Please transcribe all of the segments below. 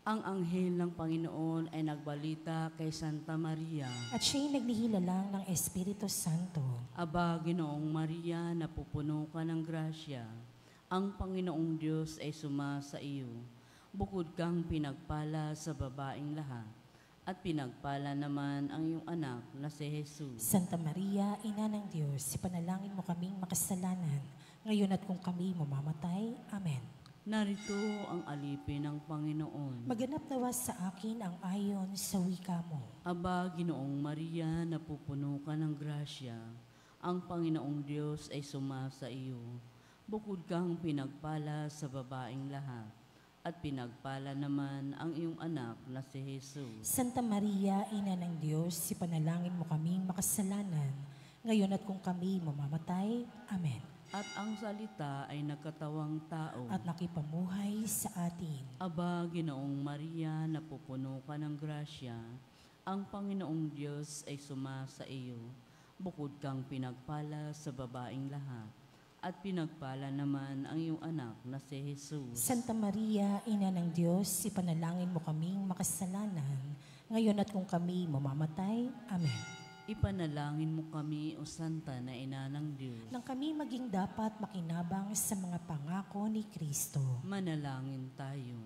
Ang anghel ng Panginoon ay nagbalita kay Santa Maria. At siya'y nagnihilalang ng Espiritu Santo. Aba, Ginoong Maria, napupuno ka ng grasya. Ang Panginoong Diyos ay sumasa iyo. Bukod kang pinagpala sa babaeng lahat, at pinagpala naman ang iyong anak na si Jesus. Santa Maria, Ina ng Diyos, ipanalangin mo kaming makasalanan, ngayon at kung kami mamamatay. Amen. Narito ang alipin ng Panginoon. Maganap nawa sa akin ang ayon sa wika mo. Aba, Ginoong Maria, napupuno ka ng grasya. Ang Panginoong Diyos ay sumasa iyo. Bukod kang pinagpala sa babaeng lahat, at pinagpala naman ang iyong anak na si Jesus. Santa Maria, Ina ng Diyos, ipanalangin mo kaming makasalanan, ngayon at kung kami mamamatay. Amen. At ang salita ay nagkatawang tao. At nakipamuhay sa atin. Aba, Ginoong Maria, napupuno ka ng grasya. Ang Panginoong Diyos ay sumasa iyo. Bukod kang pinagpala sa babaeng lahat, at pinagpala naman ang iyong anak na si Jesus. Santa Maria, Ina ng Diyos, ipanalangin mo kaming makasalanan, ngayon at kung kami mamamatay. Amen. Ipanalangin mo kami, O Santa na Ina ng Diyos, Nang kami maging dapat makinabang sa mga pangako ni Kristo. manalangin tayo.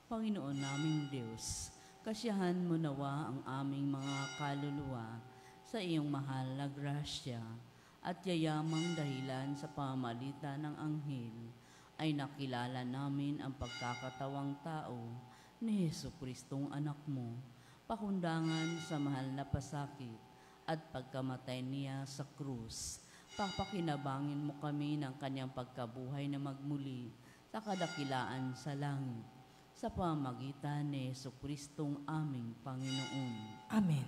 Panginoon naming Diyos, kasiyahan mo nawa ang aming mga kaluluwa sa iyong mahal na grasya, at yayamang dahilan sa pamamagitan ng anghel ay nakilala namin ang pagkakatawang tao ni Jesucristong anak mo, pakundangan sa mahal na pasakit at pagkamatay niya sa krus. Papakinabangin mo kami ng kanyang pagkabuhay na magmuli sa kadakilaan sa langit, sa pamagitan ni Jesucristong aming Panginoon. Amen.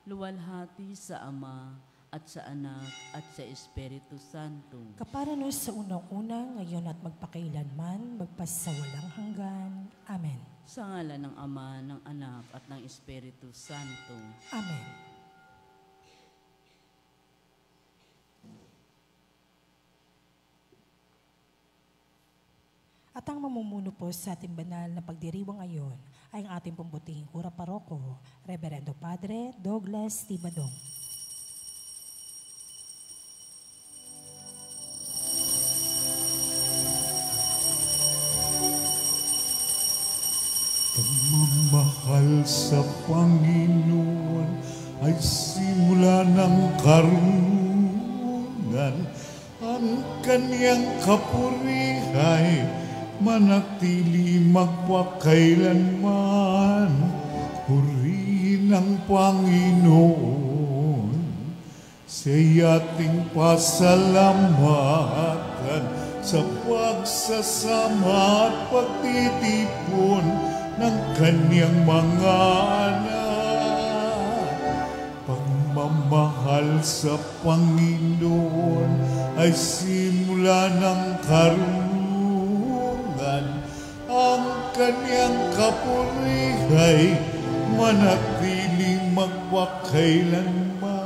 Luwalhati sa Ama at sa Anak at sa Espiritu Santo. Kaparanos sa unang-una, ngayon at magpakailanman, magpasawalang hanggan. Amen. Sa ngalan ng Ama, ng Anak at ng Espiritu Santo. Amen. At ang mamumuno po sa ating banal na pagdiriwang ngayon ay ang ating pumbutihing kura paroko, Reverendo Padre Douglas Tibadong. Pagmamahal sa Panginoon ay simula ng karunungan. Ang kanyang kapurihay manatili magpakailanman. Purihin ang Panginoon, siya'y ating pasalamatan sa pagsasama at pagtitipon ng kanyang mga anak. Pagmamahal sa Panginoon ay simula ng karunungan. Ang kanyang kapurihay manatiling magpakailanman.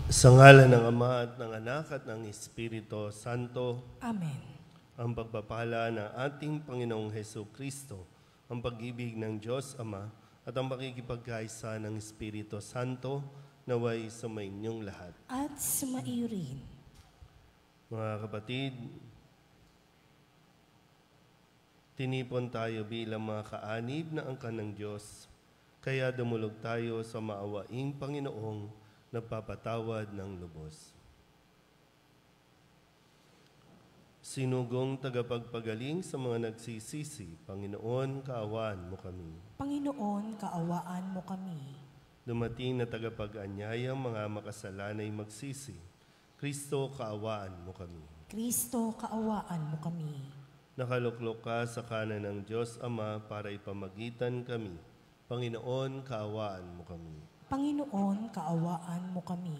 Sa ngalan ng Ama at ng Anak at ng Espiritu Santo. Amen. Ang pagpapala ng ating Panginoong Jesucristo, ang pag-ibig ng Diyos Ama, at ang pakikipagkaisa ng Espiritu Santo naway sumainyong lahat. At sumaiyo rin. Mga kapatid, tinipon tayo bilang mga kaanib na angkan ng Diyos, kaya dumulog tayo sa maawaing Panginoong nagpapatawad ng lubos. Sinugong tagapagpagaling sa mga nagsisisi, Panginoon, kaawaan mo kami. Panginoon, kaawaan mo kami. Dumating na tagapag-anyayang mga makasalanay magsisi, Kristo, kaawaan mo kami. Kristo, kaawaan mo kami. Nakaluklok ka sa kanan ng Diyos Ama para ipamagitan kami. Panginoon, kaawaan mo kami. Panginoon, kaawaan mo kami.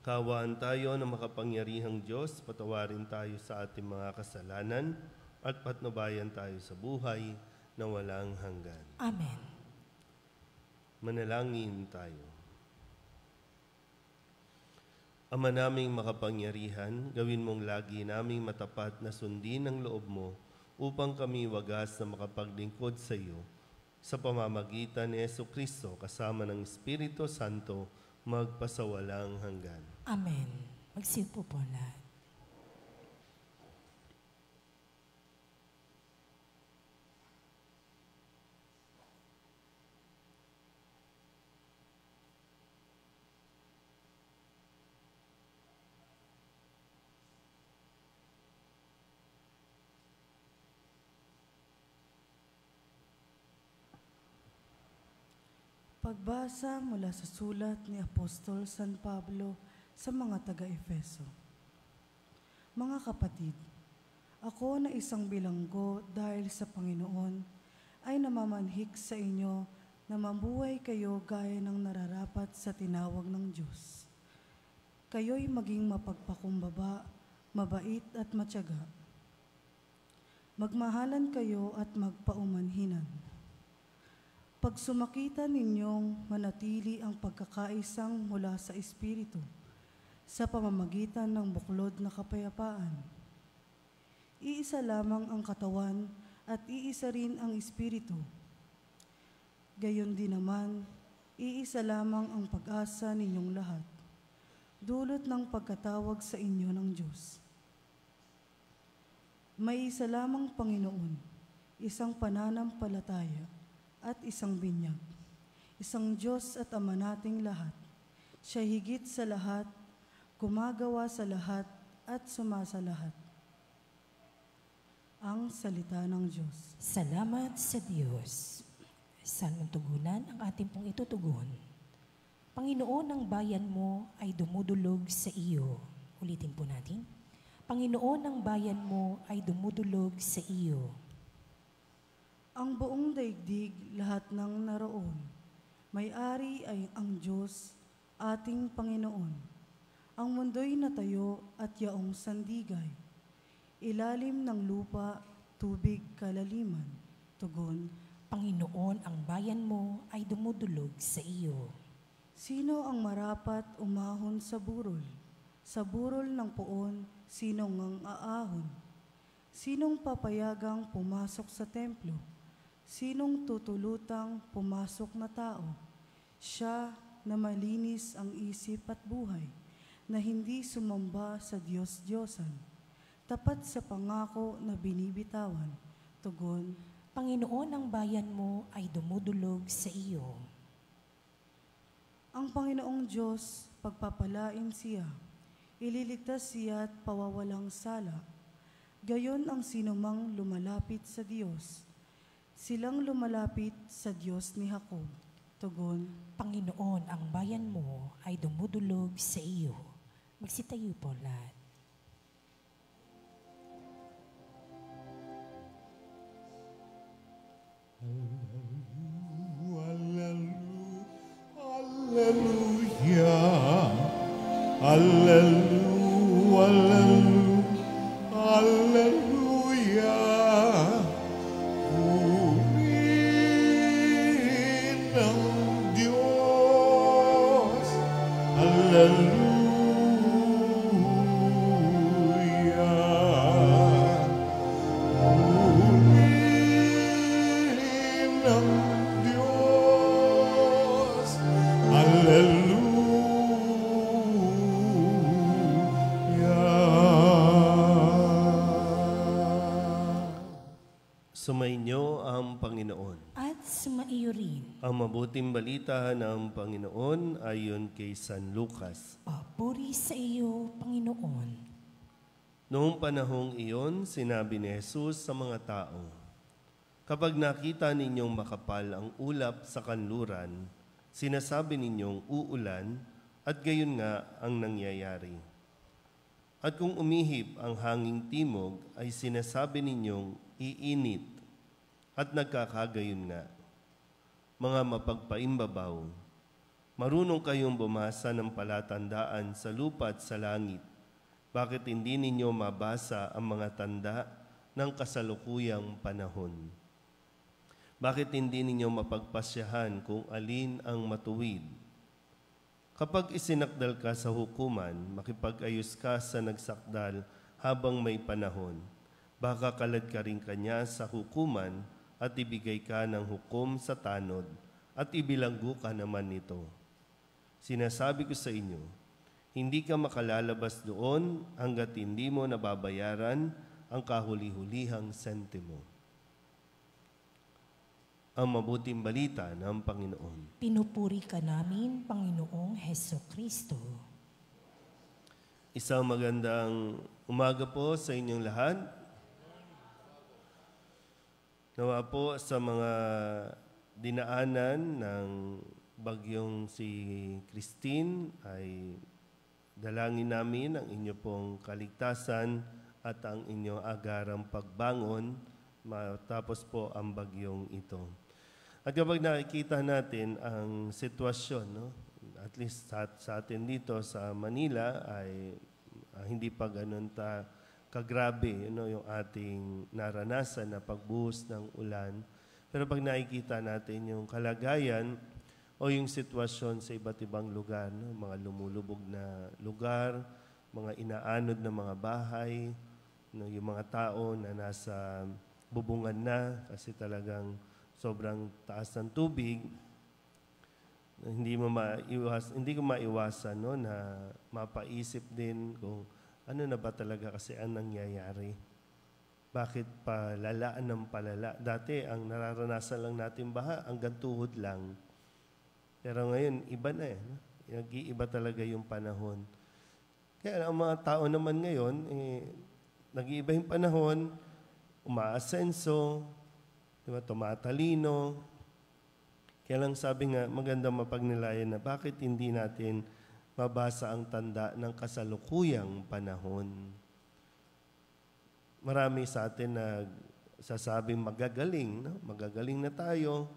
Kaawaan tayo ng makapangyarihang Diyos, patawarin tayo sa ating mga kasalanan at patnubayan tayo sa buhay na walang hanggan. Amen. Manalangin tayo. Ama naming makapangyarihan, gawin mong lagi naming matapat na sundin ang loob mo upang kami wagas na makapaglingkod sa iyo sa pamamagitan ni Jesucristo kasama ng Espiritu Santo magpasawalang hanggan. Amen. Magsiupo po lahat. Pagbasa mula sa sulat ni Apostol San Pablo sa mga taga-Efeso. Mga kapatid, ako na isang bilanggo dahil sa Panginoon ay namamanhik sa inyo na mabuhay kayo gaya ng nararapat sa tinawag ng Diyos. Kayo'y maging mapagpakumbaba, mabait at matyaga. Magmahalan kayo at magpaumanhinan. Pag sumakita ninyong manatili ang pagkakaisang mula sa Espiritu sa pamamagitan ng buklod na kapayapaan. Iisa lamang ang katawan at iisa rin ang Espiritu. Gayon din naman, iisa lamang ang pag-asa ninyong lahat, dulot ng pagkatawag sa inyo ng Diyos. May isa lamang Panginoon, isang pananampalataya, at isang binyag, isang Diyos at Ama nating lahat. Siya higit sa lahat, gumagawa sa lahat, at sumasa lahat. Ang salita ng Diyos. Salamat sa Diyos. Saan mong tugunan ang ating pong itutugon? Panginoon, ang bayan mo ay dumudulog sa iyo. Ulitin po natin. Panginoon, ang bayan mo ay dumudulog sa iyo. Ang buong daigdig, lahat ng naroon, may-ari ay ang Diyos, ating Panginoon. Ang mundo'y natayo at yaong sandigay. Ilalim ng lupa, tubig kalaliman. Tugon, Panginoon, ang bayan mo ay dumudulog sa iyo. sino ang marapat umahon sa burol? Sa burol ng poon, sinong ang aahon? Sinong papayagang pumasok sa templo? Sinong tutulutang pumasok na tao? Siya na malinis ang isip at buhay, na hindi sumamba sa Diyos-Diyosan, tapat sa pangako na binibitawan. Tugon, Panginoon, ang bayan mo ay dumudulog sa iyo. ang Panginoong Diyos, pagpapalain siya, ililigtas siya at pawawalang sala. Gayon ang sinumang lumalapit sa Diyos. Silang lumalapit sa Diyos ni Jacob. Tugon, Panginoon, ang bayan mo ay dumudulog sa iyo. Magsitayo po lahat. Hallelujah, hallelujah, hallelujah. Purihin ang Diyos, hallelujah. Purihin ang Diyos, hallelujah. Sumainyo ang Panginoon. At sumaiyo rin. Ang mabuting balita ng Panginoon ayon kay San Lucas. Papuri sa iyo, Panginoon. Noong panahong iyon, sinabi ni Jesus sa mga tao, kapag nakita ninyong makapal ang ulap sa kanluran, sinasabi ninyong uulan at gayon nga ang nangyayari. At kung umihip ang hanging timog, ay sinasabi ninyong iinit at nagkakagayon nga. Mga mapagpaimbabaw, marunong kayong bumasa ng palatandaan sa lupa at sa langit. Bakit hindi ninyo mabasa ang mga tanda ng kasalukuyang panahon? Bakit hindi ninyo mapagpasyahan kung alin ang matuwid? Kapag isinakdal ka sa hukuman, makipag-ayos ka sa nagsakdal habang may panahon. Baka kalad ka rin kanya sa hukuman at ibigay ka ng hukom sa tanod at ibilanggo ka naman nito. Sinasabi ko sa inyo, hindi ka makalalabas doon hanggat hindi mo nababayaran ang kahuli-hulihang sentimo. Ang mabuting balita ng Panginoon. Pinupuri ka namin, Panginoong Hesukristo. Isang magandang umaga po sa inyong lahat. Nawa po sa mga dinaanan ng bagyong si Christine ay dalangin namin ang inyo pong kaligtasan at ang inyong agarang pagbangon matapos po ang bagyong ito. At kapag nakikita natin ang sitwasyon, no, at least sa atin dito sa Manila ay hindi pa ganun kagrabe yung ating naranasan na pagbuhos ng ulan. Pero pag nakikita natin yung kalagayan o yung sitwasyon sa iba't ibang lugar, no, mga lumulubog na lugar, mga inaanod na mga bahay, no, yung mga tao na nasa bubungan na kasi talagang sobrang taas ng tubig, hindi ko maiwasan no, na mapaisip din kung ano na ba talaga kasi ang nangyayari. Bakit palalaan ng palala? Dati, ang nararanasan lang natin baha, hanggang tuhod lang. Pero ngayon, iba na eh. No? Nag-iiba talaga yung panahon. Kaya ang mga tao naman ngayon, nag-iiba yung panahon, umaasenso, diba, tumatalino. Kaya lang sabi nga, magandang mapagnilayan na bakit hindi natin mabasa ang tanda ng kasalukuyang panahon. Marami sa atin na sasabing magagaling, no? Magagaling na tayo,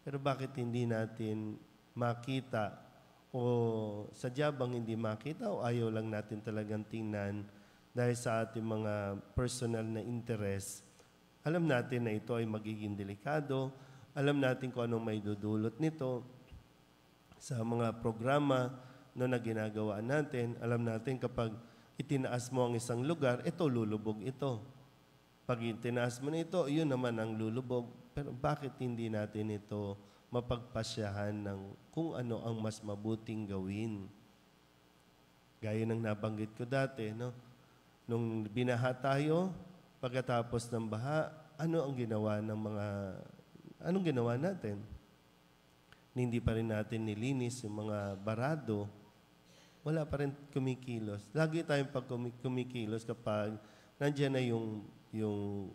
pero bakit hindi natin makita o sadya bang hindi makita o ayaw lang natin talagang tingnan dahil sa ating mga personal na interest. Alam natin na ito ay magiging delikado. Alam natin kung anong may dudulot nito sa mga programa na ginagawa natin. Alam natin kapag itinaas mo ang isang lugar, ito lulubog ito. Pag itinaas mo na ito, yun naman ang lulubog. Pero bakit hindi natin ito mapagpasyahan ng kung ano ang mas mabuting gawin? Gaya ng nabanggit ko dati, no? Nung binaha tayo, pagkatapos ng baha, anong ginawa natin? Hindi pa rin natin nilinis yung mga barado. Wala pa rin kumikilos. Lagi tayong pag kumikilos kapag nandiyan na yung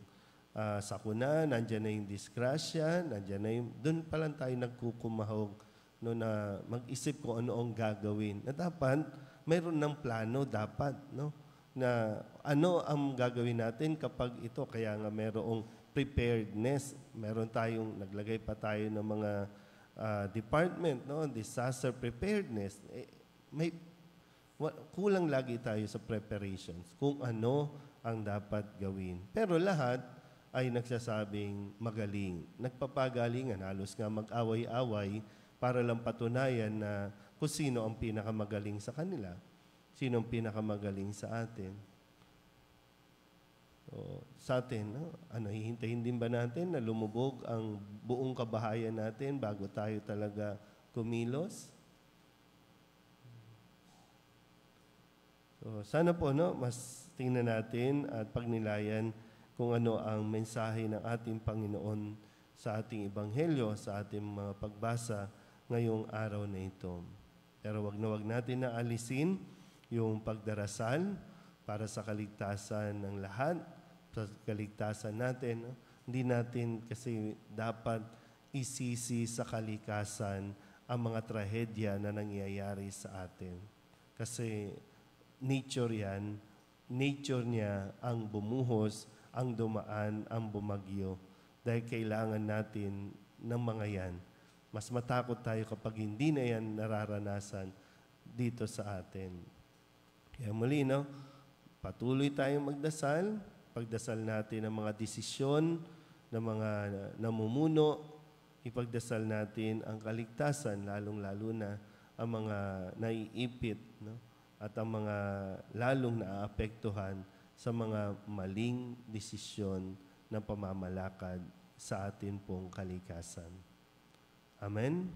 sakuna, nandiyan na yung disgrasya, nandiyan na doon pa lang tayo nagkukumahog no, na mag-isip kung ano ang gagawin. Na dapat, mayroon ng plano dapat, no? Na ano ang gagawin natin kapag ito. Kaya nga mayroong preparedness. Meron tayong, naglagay pa tayo ng mga department, no? Disaster preparedness. Kulang lagi tayo sa preparations kung ano ang dapat gawin. Pero lahat ay nagsasabing magaling. Nagpapagalingan, halos nga mag-away-away para lang patunayan na kung sino ang pinakamagaling sa kanila. Sino ang pinakamagaling sa atin? So, sa atin, no? Hihintayin din ba natin na lumubog ang buong kabahayan natin bago tayo talaga kumilos? So, sana po, no, mas tingnan natin at pagnilayan kung ano ang mensahe ng ating Panginoon sa ating Ebanghelyo, sa ating mga pagbasa ngayong araw na ito. Pero wag natin na alisin yung pagdarasal para sa kaligtasan ng lahat, sa kaligtasan natin. No? Hindi natin kasi dapat isisi sa kalikasan ang mga trahedya na nangyayari sa atin. Kasi nature yan, nature niya ang bumuhos, ang dumaan, ang bumagyo. Dahil kailangan natin ng mga yan. Mas matakot tayo kapag hindi na yan nararanasan dito sa atin. Kaya muli, no? Patuloy tayong magdasal. Pagdasal natin ang mga desisyon ng mga namumuno. Ipagdasal natin ang kaligtasan, lalong-lalo na ang mga naiipit, no? At ang mga lalong naaapektuhan sa mga maling desisyon na pamamalakad sa atin pong kalikasan. Amen?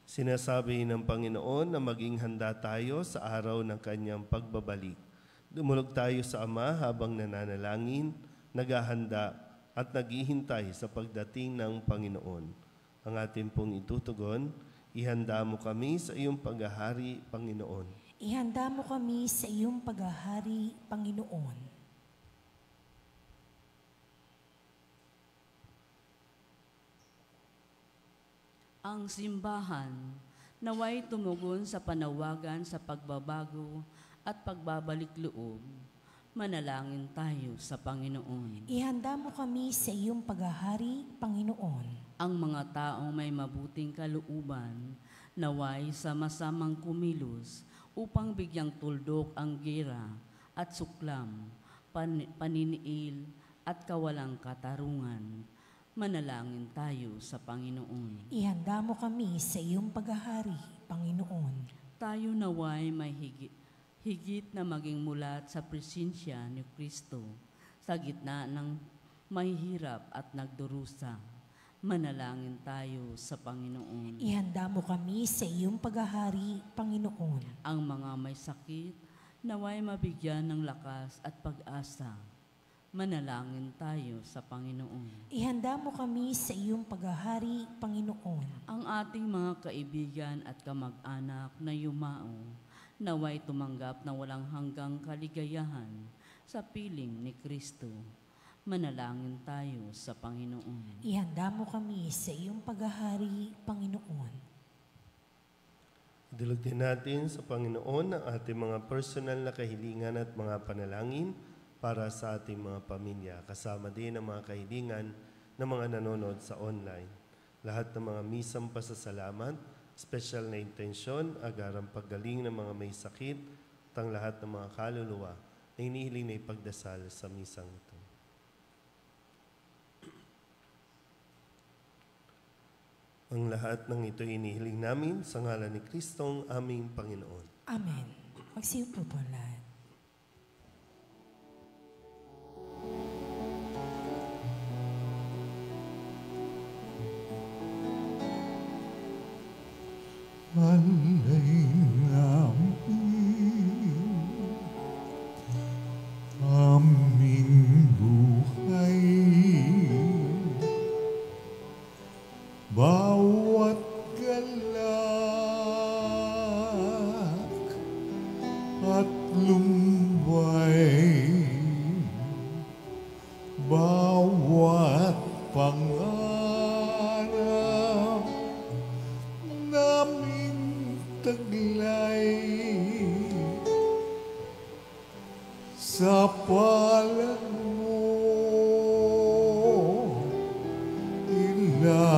Sinasabi ng Panginoon na maging handa tayo sa araw ng Kanyang pagbabalik. Dumulog tayo sa Ama habang nananalangin, naghahanda at naghihintay sa pagdating ng Panginoon. Ang ating pong itutugon, ihanda mo kami sa iyong paghahari, Panginoon. Ihanda mo kami sa iyong paghahari, Panginoon. Ang simbahan naway tumugon sa panawagan sa pagbabago at pagbabalik loob. Manalangin tayo sa Panginoon. Ihanda mo kami sa iyong paghahari, Panginoon. Ang mga taong may mabuting kalooban naway sama-samang kumilos upang bigyang tuldok ang gira at suklam, paniniil at kawalang katarungan. Manalangin tayo sa Panginoon. Ihanda mo kami sa iyong paghahari, Panginoon. Tayo naway may higit na maging mulat sa presensya ni Kristo sa gitna ng mahihirap at nagdurusa. Manalangin tayo sa Panginoon. Ihanda mo kami sa iyong paghahari, Panginoon. Ang mga may sakit naway mabigyan ng lakas at pag-asa. Manalangin tayo sa Panginoon. Ihanda mo kami sa iyong paghahari, Panginoon. Ang ating mga kaibigan at kamag-anak na yumao, naway tumanggap na walang hanggang kaligayahan sa piling ni Kristo. Manalangin tayo sa Panginoon. Ihanda mo kami sa iyong paghahari, Panginoon. Idulog din natin sa Panginoon ang ating mga personal na kahilingan at mga panalangin para sa ating mga pamilya, kasama din ang mga kahilingan ng mga nanonood sa online. Lahat ng mga misang pasasalamat, special na intensyon, agarang paggaling ng mga may sakit, at ang lahat ng mga kaluluwa na inihiling na ipagdasal sa misang ito. Ang lahat ng ito inihiling namin sa ngalan ni Kristong aming Panginoon. Amen. Magsiupo po lahat. Alay aming buhay, bawat galak at lumbay, bawat pangarap naming taglay sa palad mo ilalagay.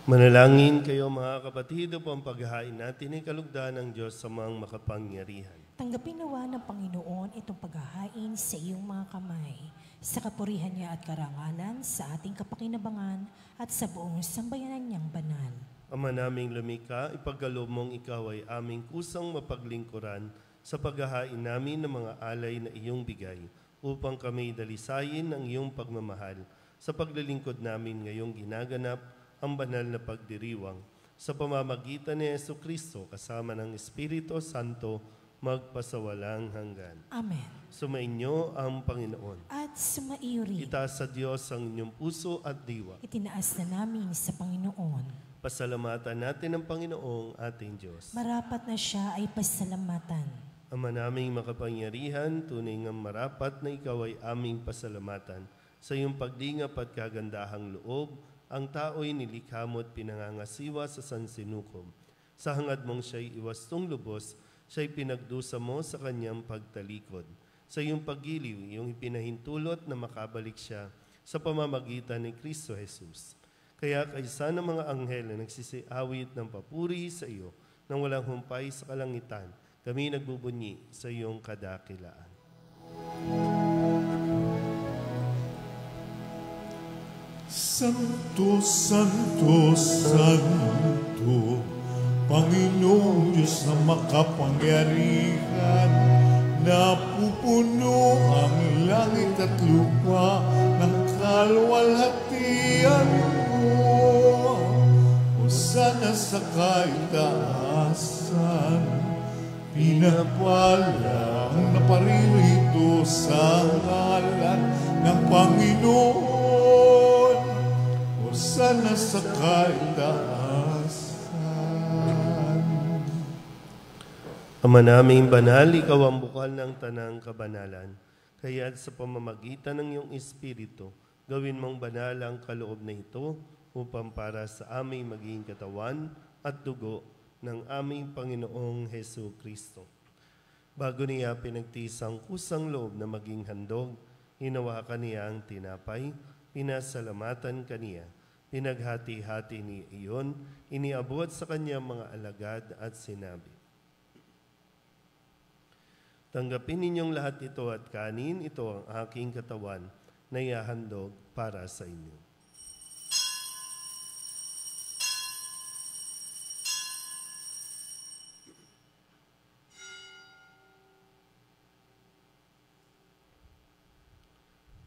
Manalangin kayo mga kapatid upang paghahain natin ay kalugdan ng Diyos sa mga makapangyarihan. Tanggapin nawa ng Panginoon itong paghahain sa iyong mga kamay, sa kapurihan niya at karangalan, sa ating kapakinabangan at sa buong sambayanan niyang banal. Ama naming lumikha, ipagkaloob mong ikaw ay aming kusang mapaglingkuran sa paghahain namin ng mga alay na iyong bigay, upang kami dalisayin ng iyong pagmamahal sa paglilingkod namin ngayong ginaganap ang banal na pagdiriwang sa pamamagitan ni Jesucristo kasama ng Espiritu Santo magpasawalang hanggan. Amen. Sumainyo ang Panginoon. At sumaiyo rin. Itaas sa Diyos ang inyong puso at diwa. Itinaas na namin sa Panginoon. Pasalamatan natin ang Panginoong ating Diyos. Marapat na siya ay pasalamatan. Ama naming makapangyarihan, tunay nga marapat na ikaw ay aming pasalamatan. Sa iyong pagdingap at kagandahang loob, ang tao'y nilikha mo at pinangangasiwa sa sansinukob. Sa hangad mong siya'y iwastong lubos, siya'y pinagdusa mo sa kanyang pagtalikod. Sa iyong paggiliw, iyong ipinahintulot na makabalik siya sa pamamagitan ni Kristo Jesus. Kaya kaysa ng mga anghel na nagsisiawit ng papuri sa iyo, nang walang humpay sa kalangitan, kami nagbubunyi sa iyong kadakilaan. Santo, Santo, Santo, Panginoong Diyos na makapangyarihan, napupuno ang langit at lupa ng kalwalhatian mo. Hosana sa kaitaasan, pinapala ang naparirito sa ngalan ng Panginoon. Hosana sa kaitaasan. Ama naming banal, ikaw ang bukal ng tanang kabanalan. Kaya sa pamamagitan ng iyong Espiritu, gawin mong banal ang kaloob na ito upang para sa aming maging katawan at dugo ng aming Panginoong Hesu Kristo. Bago niya pinagtiis ang kusang loob na maging handog, hinawakan niya ang tinapay, pinasalamatan kaniya, pinaghati-hati niya iyon, iniabot sa kanyang mga alagad at sinabi, tanggapin ninyong lahat ito at kanin, ito ang aking katawan na ihahandog para sa inyo.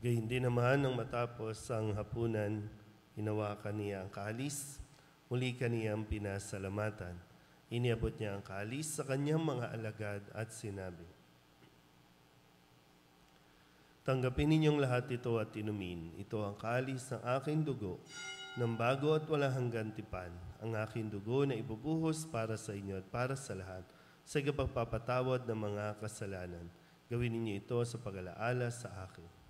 Gayun din naman nang matapos ang hapunan, hinawakan niya ang kalis, muli kaniyang pinasalamatan. Iniabot niya ang kalis sa kanyang mga alagad at sinabi, tanggapin ninyong lahat ito at inumin. Ito ang kalis ng aking dugo, ng bago at walang hanggang tipan, ang aking dugo na ibubuhos para sa inyo at para sa lahat, sa pagpapatawad ng mga kasalanan. Gawin ninyo ito sa pag-alaala sa akin.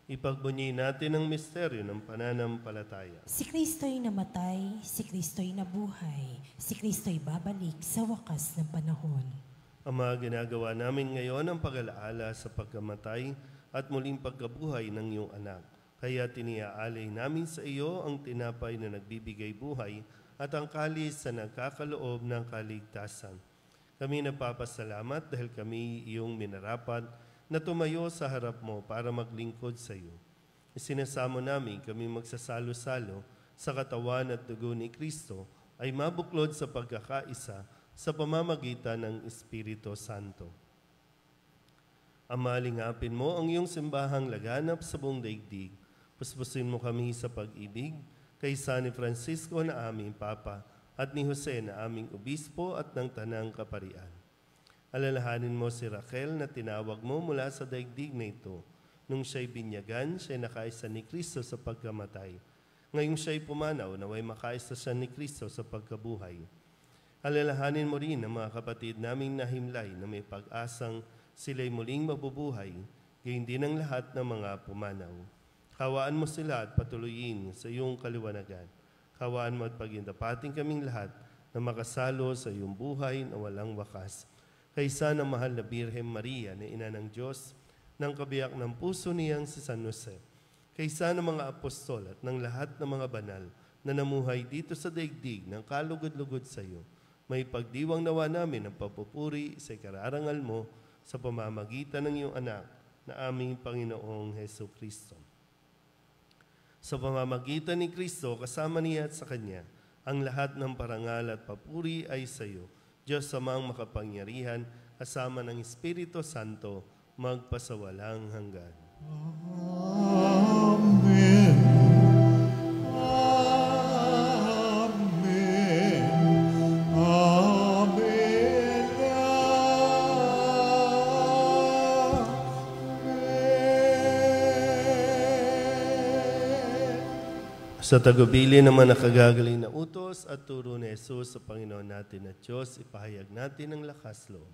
Ipagbunyi natin ang misteryo ng pananampalataya. Si Kristo'y namatay, si Kristo'y nabuhay, si Kristo'y babalik sa wakas ng panahon. Ama, ginagawa namin ngayon ang pag-alaala sa pagkamatay at muling pagkabuhay ng iyong anak. Kaya tiniaalay namin sa iyo ang tinapay na nagbibigay buhay at ang kalis na nagkakaloob ng kaligtasan. Kami nagpapasalamat dahil kami iyong minarapat na tumayo sa harap mo para maglingkod sa iyo. Isinasamo namin kami magsasalo-salo sa katawan at dugo ni Kristo ay mabuklod sa pagkakaisa sa pamamagitan ng Espiritu Santo. Ama, lingapin mo ang iyong simbahang laganap sa buong daigdig. Puspusin mo kami sa pag-ibig kay San Francisco na aming Papa at ni Jose na aming Obispo at ng Tanang Kaparian. Alalahanin mo si Raquel na tinawag mo mula sa daigdig na ito. Nung siya'y binyagan, siya'y nakaisa ni Kristo sa pagkamatay. Ngayong siya'y pumanaw, naway makaisa siya ni Kristo sa pagkabuhay. Alalahanin mo rin ang mga kapatid naming nahimlay na may pag-asang sila'y muling mabubuhay, gayon din ang lahat ng mga pumanaw. Kawaan mo sila at patuloyin sa iyong kaliwanagan. Kawaan mo at pagindapating kaming lahat na makasalo sa iyong buhay na walang wakas. Kaysa ng mahal na Birhen Maria na ina ng Diyos, ng kabiyak ng puso niyang si San Jose, kaysa ng mga apostol at ng lahat ng mga banal na namuhay dito sa daigdig ng kalugod-lugod sa iyo, may pagdiwang nawa namin ang papupuri sa kararangal mo sa pamamagitan ng iyong anak na aming Panginoong Hesu Kristo. Sa pamamagitan ni Kristo, kasama niya at sa Kanya, ang lahat ng parangal at papuri ay sa iyo, Diyos amang makapangyarihan, kasama ng Espiritu Santo, magpasawalang hanggan. Amen. Amen. Amen. Sa tagubili naman nakagagaling na utos at turo ni Jesus sa Panginoon natin at Diyos, ipahayag natin ang lakas loob.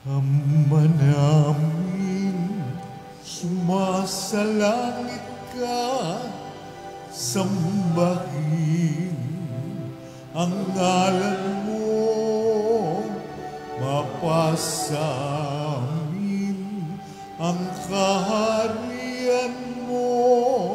Ama namin, sumasalangit ka, sambahin ang ngalan mo, mapasa amin ang kaharian mo,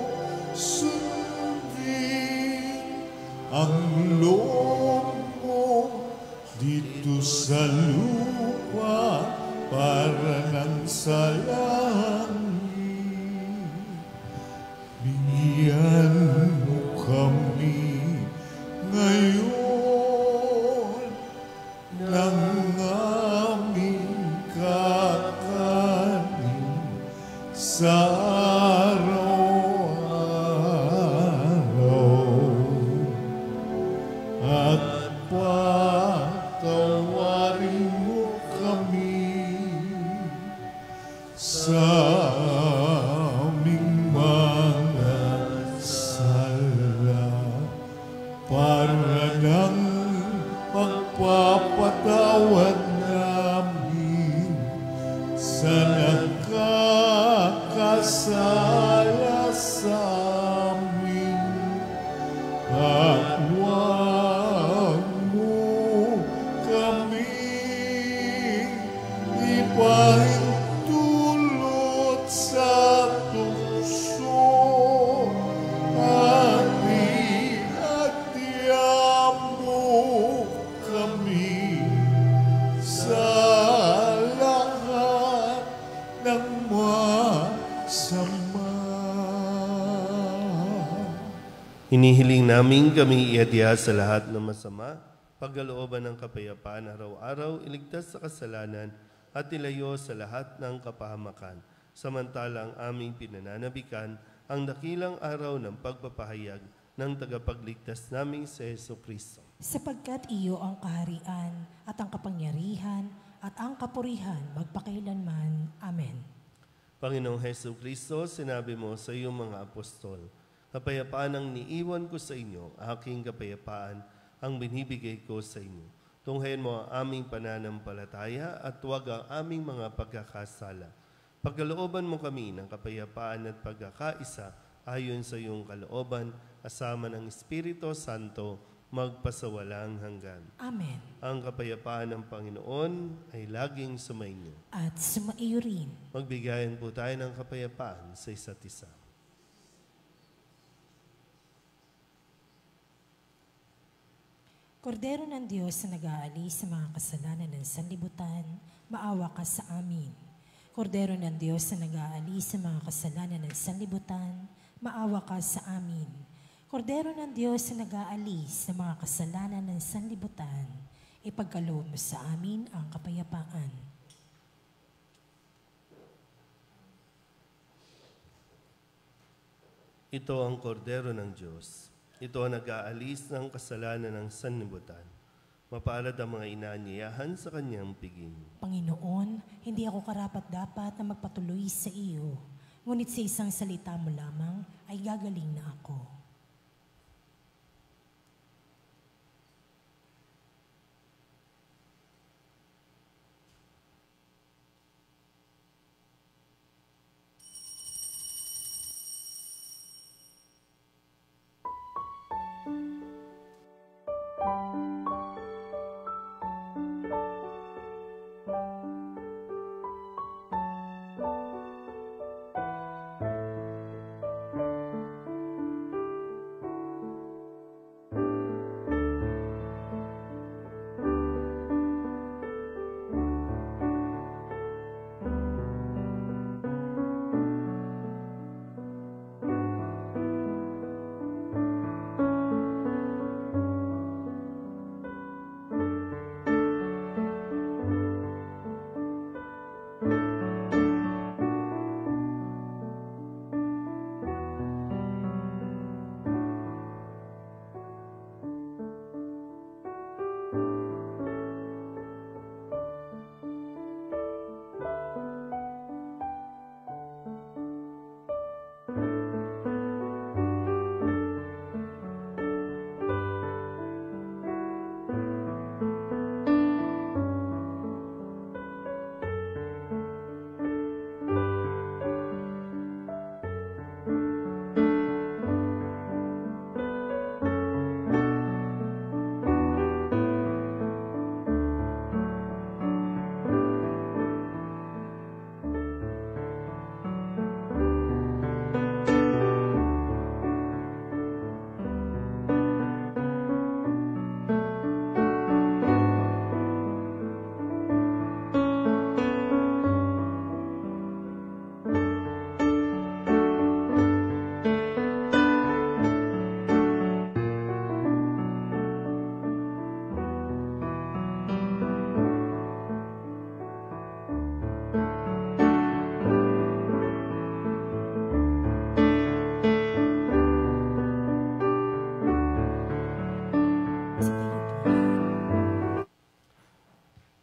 sala sa amin at huwag mo kami ipahintulot sa tukso at ihadya mo kami sa lahat ng masama. Hinihiling namin kami iadya sa lahat ng masama, pagkalooban ng kapayapaan araw-araw, iligtas sa kasalanan at ilayo sa lahat ng kapahamakan. Samantalang aming pinananabikan ang dakilang araw ng pagpapahayag ng tagapagligtas naming si Jesucristo. Sapagkat iyo ang kaharian at ang kapangyarihan at ang kapurihan magpakailanman. Amen. Panginoong Jesucristo, sinabi mo sa iyong mga apostol, kapayapaan ang niiwan ko sa inyo, aking kapayapaan ang binibigay ko sa inyo. Tunghayan mo ang aming pananampalataya at huwag ang aming mga pagkakasala. Pagkalooban mo kami ng kapayapaan at pagkakaisa ayon sa iyong kalooban, kasama ng Espiritu Santo, magpasawalang hanggan. Amen. Ang kapayapaan ng Panginoon ay laging sumainyo. At sumaiyo rin. Magbigayan po tayo ng kapayapaan sa isa't isa. Kordero ng Diyos na nag-aalis sa mga kasalanan ng sanlibutan, maawa ka sa amin. Kordero ng Diyos na nag-aalis sa mga kasalanan ng sanlibutan, maawa ka sa amin. Kordero ng Diyos na nag-aalis sa mga kasalanan ng sanlibutan, ipagkaloob mo sa amin ang kapayapaan. Ito ang kordero ng Diyos. Ito ang nag-aalis ng kasalanan ng sanlibutan. Mapalad ang mga inaanyayahan sa kanyang piging. Panginoon, hindi ako karapat-dapat na magpatuloy sa iyo, ngunit sa isang salita mo lamang ay gagaling na ako.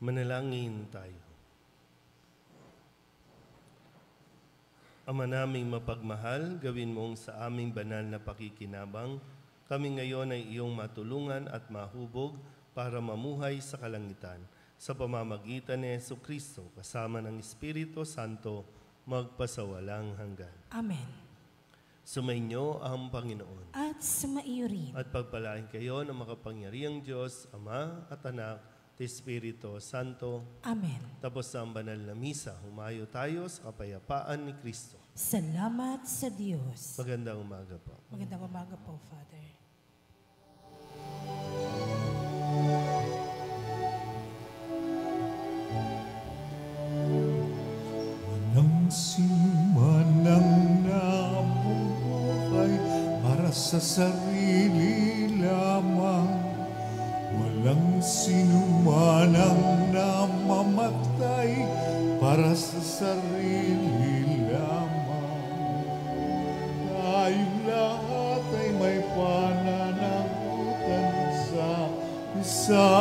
Manalangin tayo. Ama naming mapagmahal, gawin mong sa aming banal na pakikinabang, kami ngayon ay iyong matulungan at mahubog para mamuhay sa kalangitan. Sa pamamagitan ni Jesucristo, kasama ng Espiritu Santo, magpasawalang hanggan. Amen. Sumainyo ang Panginoon. At sumaiyo rin. At pagpalain kayo ng makapangyarihang Diyos, Ama at Anak, at Espiritu Santo. Amen. Tapos sa ang banal na misa, humayo tayo sa kapayapaan ni Kristo. Salamat sa Diyos. Magandang umaga po. Magandang umaga po, Father. Walang sinuman nabubuhay para sa sarili lamang. Walang sinuman namamatay para sa sarili lamang. Tayong lahat ay may pananagutan sa isa't